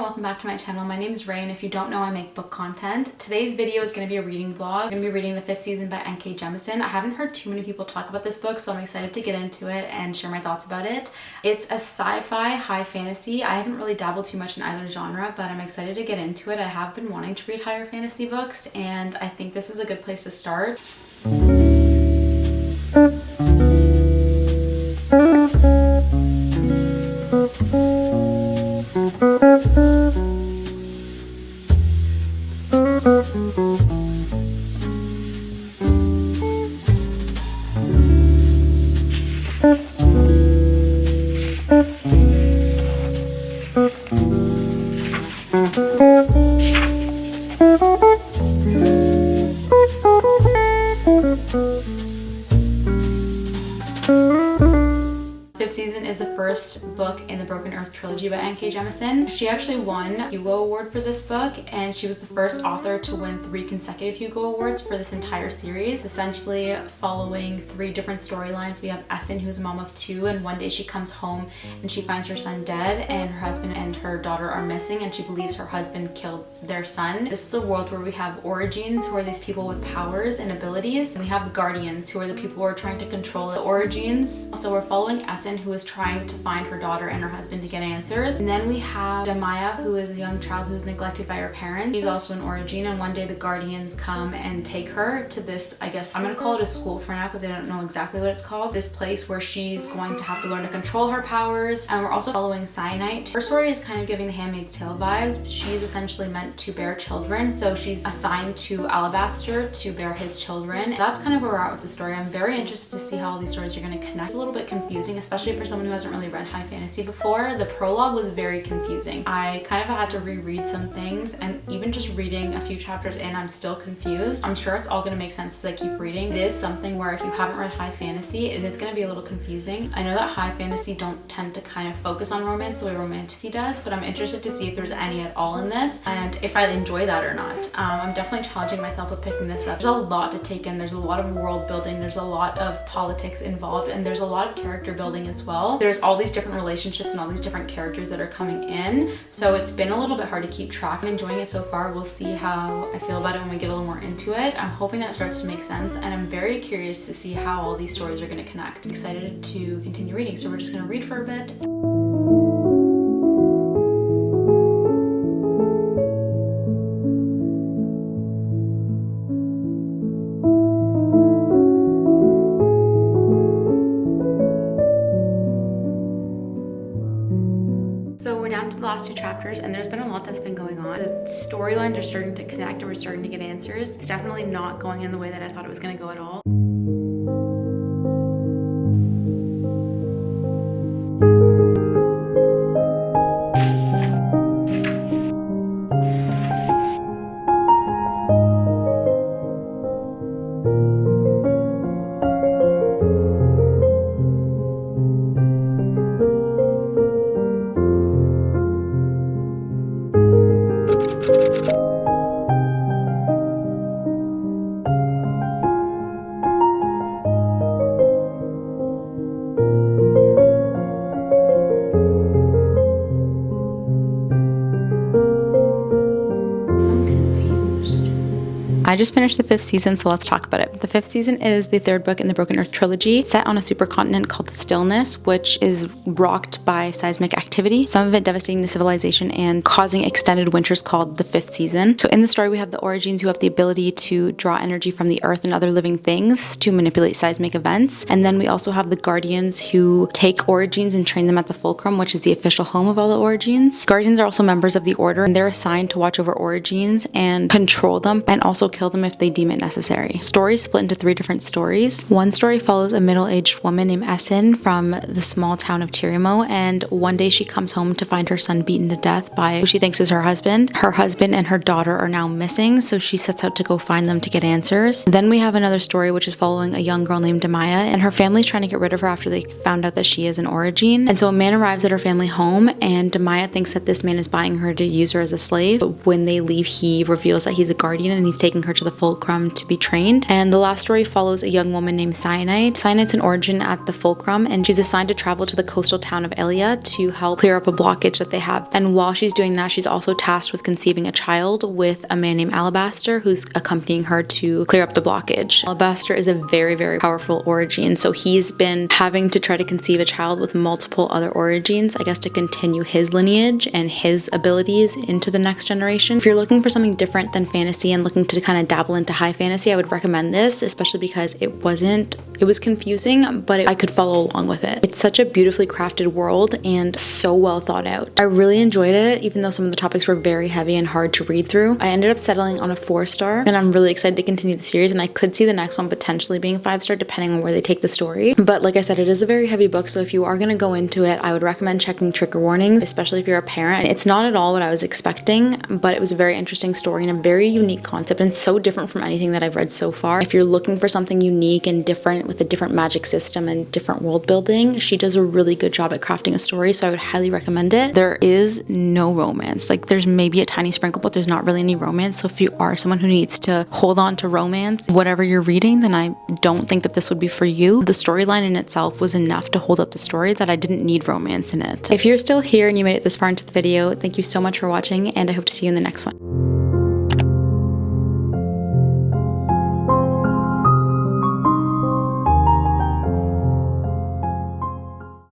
Welcome back to my channel. My name is Ray, and if you don't know, I make book content. Today's video is going to be a reading vlog. I'm going to be reading the 5th season by N.K. Jemisin. I haven't heard too many people talk about this book, so I'm excited to get into it and share my thoughts about it. It's a sci-fi high fantasy. I haven't really dabbled too much in either genre, but I'm excited to get into it. I have been wanting to read higher fantasy books, and I think this is a good place to start. Season is the first book in the Broken Earth Trilogy by N.K. Jemisin. She actually won a Hugo Award for this book, and she was the first author to win 3 consecutive Hugo Awards for this entire series, essentially following 3 different storylines. We have Essen, who's a mom of 2, and one day she comes home and she finds her son dead, and her husband and her daughter are missing, and she believes her husband killed their son. This is a world where we have Origins, who are these people with powers and abilities, and we have the Guardians, who are the people who are trying to control the Origins. So we're following Essen, who is trying to find her daughter and her husband to get answers. And then we have Jemisin, who is a young child who is neglected by her parents. She's also an Origin, and one day the Guardians come and take her to this, I guess I'm gonna call it a school for now because I don't know exactly what it's called, this place where she's going to have to learn to control her powers. And we're also following Cyanite. Her story is kind of giving the Handmaid's Tale vibes. She's essentially meant to bear children, so she's assigned to Alabaster to bear his children. That's kind of where we're at with the story. I'm very interested to see how all these stories are going to connect. It's a little bit confusing, especially for someone who hasn't really read high fantasy before. The prologue was very confusing. I kind of had to reread some things, and even just reading a few chapters in, I'm still confused. I'm sure it's all going to make sense as I keep reading. It is something where if you haven't read high fantasy, it is going to be a little confusing. I know that high fantasy don't tend to kind of focus on romance the way romantasy does, but I'm interested to see if there's any at all in this and if I enjoy that or not. I'm definitely challenging myself with picking this up. There's a lot to take in. There's a lot of world building. There's a lot of politics involved, and there's a lot of character building as well. There's all these different relationships and all these different characters that are coming in, so it's been a little bit hard to keep track. I'm enjoying it so far. We'll see how I feel about it when we get a little more into it. I'm hoping that it starts to make sense, and I'm very curious to see how all these stories are going to connect. I'm excited to continue reading, so we're just going to read for a bit. So we're down to the last 2 chapters, and there's been a lot that's been going on. The storylines are starting to connect, and we're starting to get answers. It's definitely not going in the way that I thought it was going to go at all. I just finished the 5th season, so let's talk about it. The 5th season is the 3rd book in the Broken Earth Trilogy, set on a supercontinent called the Stillness, which is rocked by seismic activity, some of it devastating to civilization and causing extended winters called the 5th season. So in the story, we have the Origins, who have the ability to draw energy from the earth and other living things to manipulate seismic events. And then we also have the Guardians, who take Origins and train them at the Fulcrum, which is the official home of all the Origins. Guardians are also members of the Order, and they're assigned to watch over Origins and control them, and also kill them if they deem it necessary. Stories split into 3 different stories. One story follows a middle-aged woman named Essen from the small town of Tirimo, and one day she comes home to find her son beaten to death by who she thinks is her husband. Her husband and her daughter are now missing, so she sets out to go find them to get answers. Then we have another story which is following a young girl named Jemisin, and her family's trying to get rid of her after they found out that she is an Origin. And so a man arrives at her family home, and Jemisin thinks that this man is buying her to use her as a slave, but when they leave, he reveals that he's a Guardian and he's taking her her to the Fulcrum to be trained. And the last story follows a young woman named Cyanide. Cyanite's an origin at the Fulcrum, and she's assigned to travel to the coastal town of Elia to help clear up a blockage that they have. And while she's doing that, she's also tasked with conceiving a child with a man named Alabaster, who's accompanying her to clear up the blockage. Alabaster is a very, very powerful origin, so he's been having to try to conceive a child with multiple other origins, I guess, to continue his lineage and his abilities into the next generation. If you're looking for something different than fantasy and looking to kind of dabble into high fantasy, I would recommend this, especially because it was confusing, but I could follow along with it. It's such a beautifully crafted world and so well thought out. I really enjoyed it, even though some of the topics were very heavy and hard to read through. I ended up settling on a 4-star, and I'm really excited to continue the series, and I could see the next one potentially being 5-star depending on where they take the story. But like I said, it is a very heavy book, so if you are going to go into it, I would recommend checking trigger warnings, especially if you're a parent. It's not at all what I was expecting, but it was a very interesting story and a very unique concept, and so different from anything that I've read so far. If you're looking for something unique and different with a different magic system and different world building, she does a really good job at crafting a story, so I would highly recommend it. There is no romance. Like, there's maybe a tiny sprinkle, but there's not really any romance. So if you are someone who needs to hold on to romance, whatever you're reading, then I don't think that this would be for you. The storyline in itself was enough to hold up the story that I didn't need romance in it. If you're still here and you made it this far into the video, thank you so much for watching, and I hope to see you in the next one.